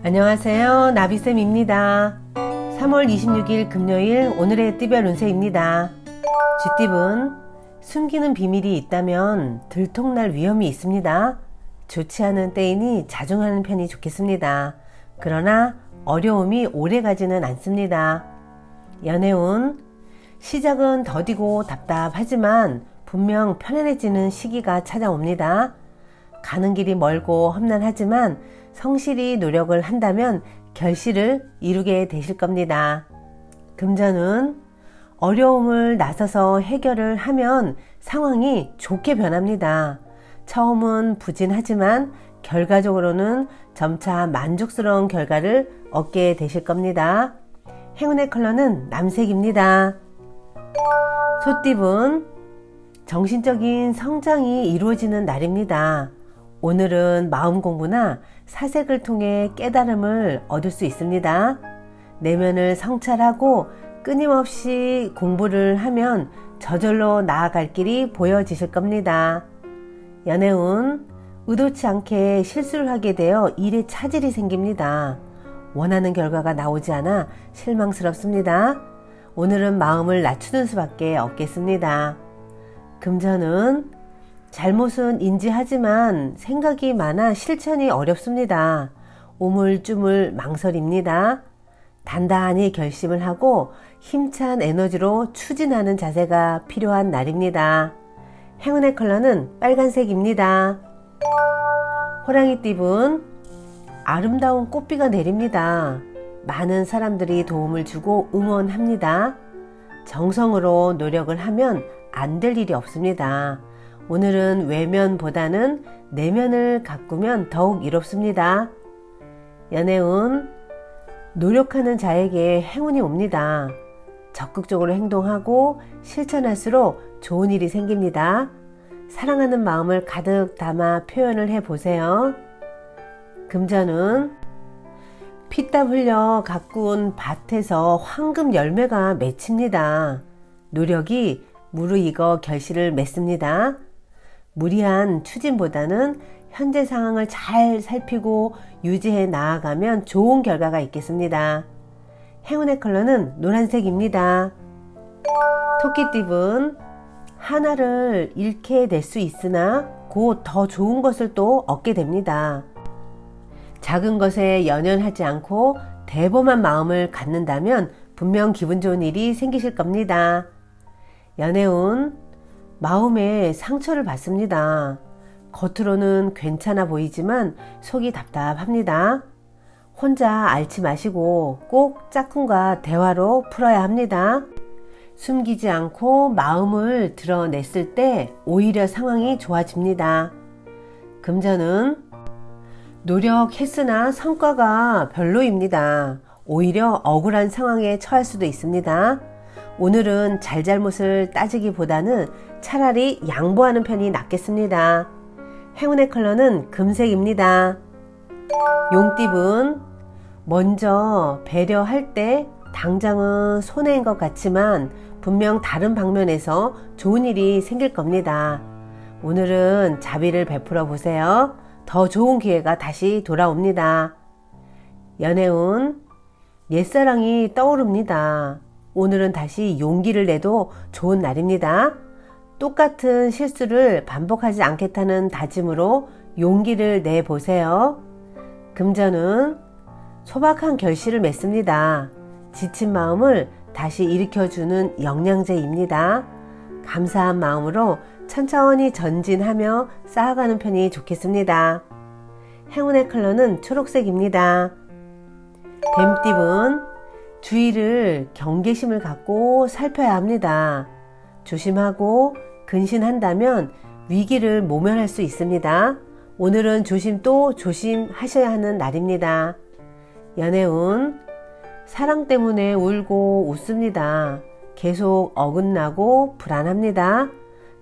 안녕하세요. 나비쌤입니다. 3월 26일 금요일 오늘의 띠별 운세입니다. 쥐띠분, 숨기는 비밀이 있다면 들통날 위험이 있습니다. 좋지 않은 때이니 자중하는 편이 좋겠습니다. 그러나 어려움이 오래가지는 않습니다. 연애운, 시작은 더디고 답답하지만 분명 편안해지는 시기가 찾아옵니다. 가는 길이 멀고 험난하지만 성실히 노력을 한다면 결실을 이루게 되실 겁니다. 금전은 어려움을 나서서 해결을 하면 상황이 좋게 변합니다. 처음은 부진하지만 결과적으로는 점차 만족스러운 결과를 얻게 되실 겁니다. 행운의 컬러는 남색입니다. 소띠분, 정신적인 성장이 이루어지는 날입니다. 오늘은 마음 공부나 사색을 통해 깨달음을 얻을 수 있습니다. 내면을 성찰하고 끊임없이 공부를 하면 저절로 나아갈 길이 보여지실 겁니다. 연애운, 의도치 않게 실수를 하게 되어 일에 차질이 생깁니다. 원하는 결과가 나오지 않아 실망스럽습니다. 오늘은 마음을 낮추는 수밖에 없겠습니다. 금전은 잘못은 인지하지만 생각이 많아 실천이 어렵습니다. 우물쭈물 망설입니다. 단단히 결심을 하고 힘찬 에너지로 추진하는 자세가 필요한 날입니다. 행운의 컬러는 빨간색입니다. 호랑이띠분, 아름다운 꽃비가 내립니다. 많은 사람들이 도움을 주고 응원합니다. 정성으로 노력을 하면 안 될 일이 없습니다. 오늘은 외면보다는 내면을 가꾸면 더욱 이롭습니다. 연애운, 노력하는 자에게 행운이 옵니다. 적극적으로 행동하고 실천할수록 좋은 일이 생깁니다. 사랑하는 마음을 가득 담아 표현을 해보세요. 금전은 피땀 흘려 가꾼 밭에서 황금 열매가 맺힙니다. 노력이 무르익어 결실을 맺습니다. 무리한 추진보다는 현재 상황을 잘 살피고 유지해 나아가면 좋은 결과가 있겠습니다. 행운의 컬러는 노란색입니다. 토끼띠분, 하나를 잃게 될 수 있으나 곧 더 좋은 것을 또 얻게 됩니다. 작은 것에 연연하지 않고 대범한 마음을 갖는다면 분명 기분 좋은 일이 생기실 겁니다. 연애운, 마음에 상처를 받습니다. 겉으로는 괜찮아 보이지만 속이 답답합니다. 혼자 앓지 마시고 꼭 짝꿍과 대화로 풀어야 합니다. 숨기지 않고 마음을 드러냈을 때 오히려 상황이 좋아집니다. 금전은 노력했으나 성과가 별로입니다. 오히려 억울한 상황에 처할 수도 있습니다. 오늘은 잘잘못을 따지기보다는 차라리 양보하는 편이 낫겠습니다. 행운의 컬러는 금색입니다. 용띠분, 먼저 배려할 때 당장은 손해인 것 같지만 분명 다른 방면에서 좋은 일이 생길 겁니다. 오늘은 자비를 베풀어 보세요. 더 좋은 기회가 다시 돌아옵니다. 연애운, 옛사랑이 떠오릅니다. 오늘은 다시 용기를 내도 좋은 날입니다. 똑같은 실수를 반복하지 않겠다는 다짐으로 용기를 내보세요. 금전은 소박한 결실을 맺습니다. 지친 마음을 다시 일으켜주는 영양제입니다. 감사한 마음으로 천천히 전진하며 쌓아가는 편이 좋겠습니다. 행운의 컬러는 초록색입니다. 뱀띠분, 주의를 경계심을 갖고 살펴야 합니다. 조심하고 근신한다면 위기를 모면할 수 있습니다. 오늘은 조심 또 조심하셔야 하는 날입니다. 연애운, 사랑 때문에 울고 웃습니다. 계속 어긋나고 불안합니다.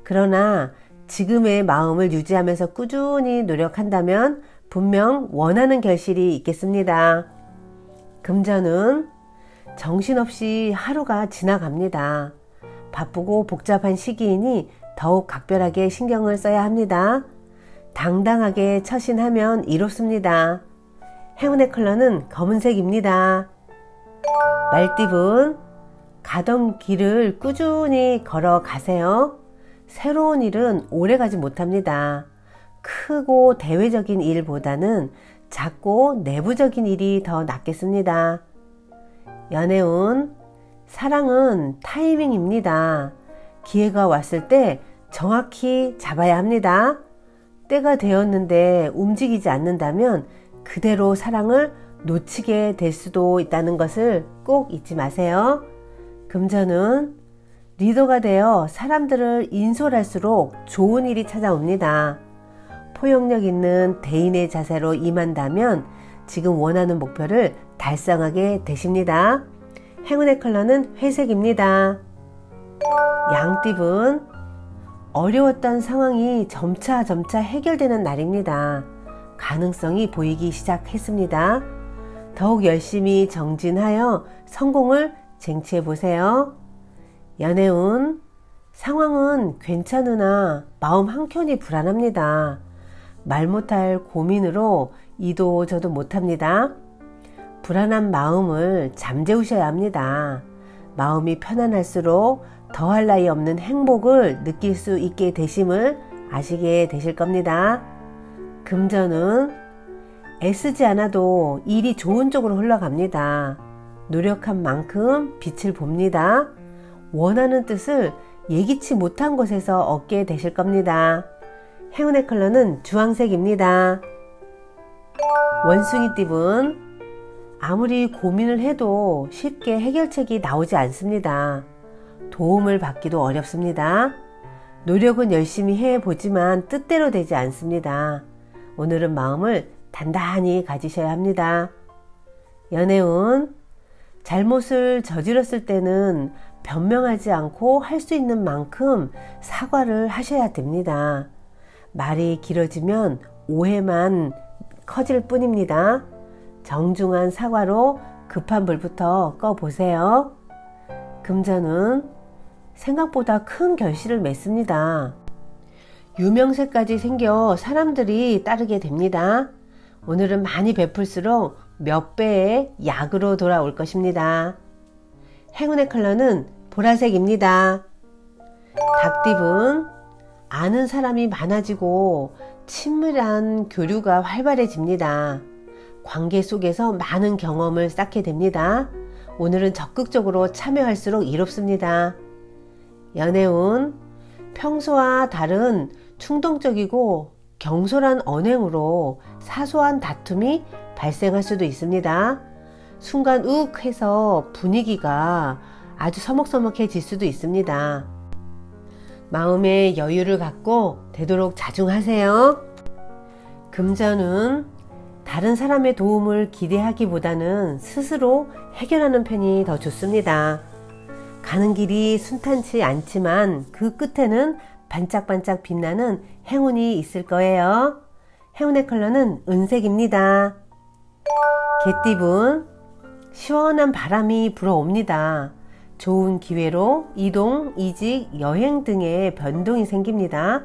그러나 지금의 마음을 유지하면서 꾸준히 노력한다면 분명 원하는 결실이 있겠습니다. 금전은 정신없이 하루가 지나갑니다. 바쁘고 복잡한 시기이니 더욱 각별하게 신경을 써야 합니다. 당당하게 처신하면 이롭습니다. 행운의 컬러는 검은색입니다. 말띠분, 가던 길을 꾸준히 걸어가세요. 새로운 일은 오래가지 못합니다. 크고 대외적인 일보다는 작고 내부적인 일이 더 낫겠습니다. 연애운, 사랑은 타이밍입니다. 기회가 왔을 때 정확히 잡아야 합니다. 때가 되었는데 움직이지 않는다면 그대로 사랑을 놓치게 될 수도 있다는 것을 꼭 잊지 마세요. 금전은 리더가 되어 사람들을 인솔할수록 좋은 일이 찾아옵니다. 포용력 있는 대인의 자세로 임한다면 지금 원하는 목표를 달성하게 되십니다. 행운의 컬러는 회색입니다. 양띠분, 어려웠던 상황이 점차 해결되는 날입니다. 가능성이 보이기 시작했습니다. 더욱 열심히 정진하여 성공을 쟁취해 보세요. 연애운, 상황은 괜찮으나 마음 한켠이 불안합니다. 말 못할 고민으로 이도저도 못합니다. 불안한 마음을 잠재우셔야 합니다. 마음이 편안할수록 더할 나위 없는 행복을 느낄 수 있게 되심을 아시게 되실 겁니다. 금전은 애쓰지 않아도 일이 좋은 쪽으로 흘러갑니다. 노력한 만큼 빛을 봅니다. 원하는 뜻을 예기치 못한 곳에서 얻게 되실 겁니다. 행운의 컬러는 주황색입니다. 원숭이띠분, 아무리 고민을 해도 쉽게 해결책이 나오지 않습니다. 도움을 받기도 어렵습니다. 노력은 열심히 해보지만 뜻대로 되지 않습니다. 오늘은 마음을 단단히 가지셔야 합니다. 연애운, 잘못을 저질렀을 때는 변명하지 않고 할 수 있는 만큼 사과를 하셔야 됩니다. 말이 길어지면 오해만 커질 뿐입니다. 정중한 사과로 급한 불부터 꺼보세요. 금전은 생각보다 큰 결실을 맺습니다. 유명세까지 생겨 사람들이 따르게 됩니다. 오늘은 많이 베풀수록 몇 배의 약으로 돌아올 것입니다. 행운의 컬러는 보라색입니다. 닭띠분, 아는 사람이 많아지고 친밀한 교류가 활발해집니다. 관계 속에서 많은 경험을 쌓게 됩니다. 오늘은 적극적으로 참여할수록 이롭습니다. 연애운, 평소와 다른 충동적이고 경솔한 언행으로 사소한 다툼이 발생할 수도 있습니다. 순간 욱 해서 분위기가 아주 서먹서먹해질 수도 있습니다. 마음의 여유를 갖고 되도록 자중하세요. 금전은 다른 사람의 도움을 기대하기보다는 스스로 해결하는 편이 더 좋습니다. 가는 길이 순탄치 않지만 그 끝에는 반짝반짝 빛나는 행운이 있을 거예요. 행운의 컬러는 은색입니다. 개띠분, 시원한 바람이 불어옵니다. 좋은 기회로 이동, 이직, 여행 등의 변동이 생깁니다.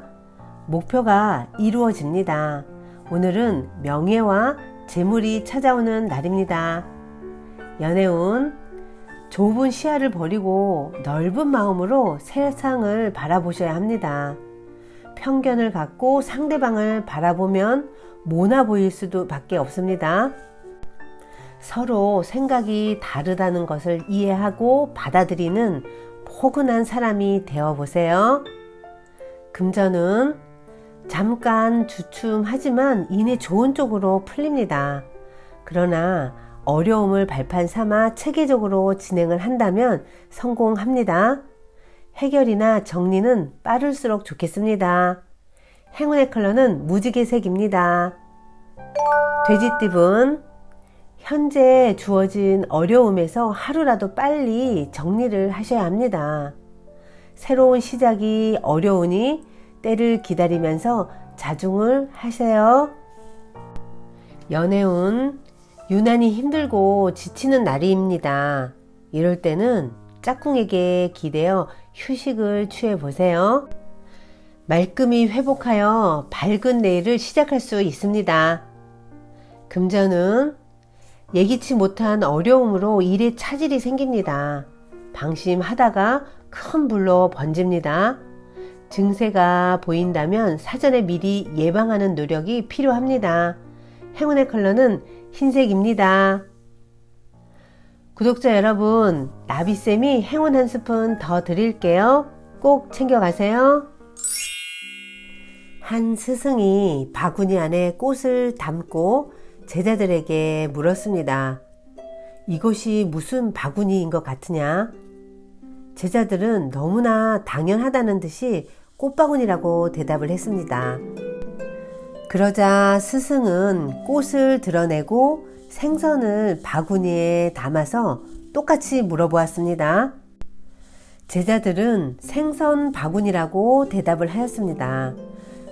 목표가 이루어집니다. 오늘은 명예와 재물이 찾아오는 날입니다. 연애운, 좁은 시야를 버리고 넓은 마음으로 세상을 바라보셔야 합니다. 편견을 갖고 상대방을 바라보면 모나 보일 수도 밖에 없습니다. 서로 생각이 다르다는 것을 이해하고 받아들이는 포근한 사람이 되어보세요. 금전은 잠깐 주춤하지만 이내 좋은 쪽으로 풀립니다. 그러나 어려움을 발판 삼아 체계적으로 진행을 한다면 성공합니다. 해결이나 정리는 빠를수록 좋겠습니다. 행운의 컬러는 무지개색입니다. 돼지띠분, 현재 주어진 어려움에서 하루라도 빨리 정리를 하셔야 합니다. 새로운 시작이 어려우니 때를 기다리면서 자중을 하세요. 연애운, 유난히 힘들고 지치는 날입니다. 이럴 때는 짝꿍에게 기대어 휴식을 취해 보세요. 말끔히 회복하여 밝은 내일을 시작할 수 있습니다. 금전은 예기치 못한 어려움으로 일에 차질이 생깁니다. 방심하다가 큰 불로 번집니다. 증세가 보인다면 사전에 미리 예방하는 노력이 필요합니다. 행운의 컬러는 흰색입니다. 구독자 여러분, 나비쌤이 행운 한 스푼 더 드릴게요. 꼭 챙겨가세요. 한 스승이 바구니 안에 꽃을 담고 제자들에게 물었습니다. 이것이 무슨 바구니인 것 같으냐? 제자들은 너무나 당연하다는 듯이 꽃바구니라고 대답을 했습니다. 그러자 스승은 꽃을 드러내고 생선을 바구니에 담아서 똑같이 물어보았습니다. 제자들은 생선 바구니라고 대답을 하였습니다.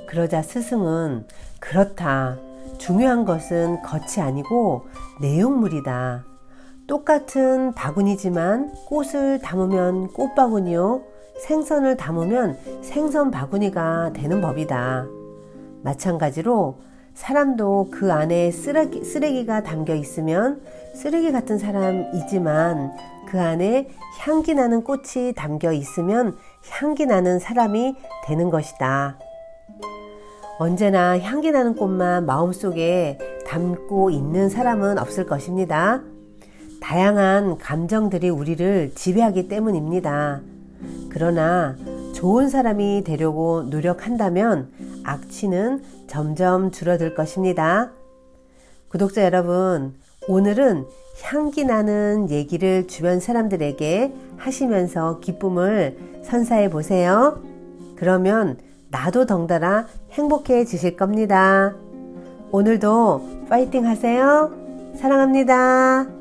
그러자 스승은 그렇다. 중요한 것은 겉이 아니고 내용물이다. 똑같은 바구니지만 꽃을 담으면 꽃바구니요, 생선을 담으면 생선 바구니가 되는 법이다. 마찬가지로 사람도 그 안에 쓰레기가 담겨 있으면 쓰레기 같은 사람이지만 그 안에 향기 나는 꽃이 담겨 있으면 향기 나는 사람이 되는 것이다. 언제나 향기 나는 꽃만 마음속에 담고 있는 사람은 없을 것입니다. 다양한 감정들이 우리를 지배하기 때문입니다. 그러나 좋은 사람이 되려고 노력한다면 악취는 점점 줄어들 것입니다. 구독자 여러분, 오늘은 향기 나는 얘기를 주변 사람들에게 하시면서 기쁨을 선사해 보세요. 그러면 나도 덩달아 행복해지실 겁니다. 오늘도 파이팅 하세요. 사랑합니다.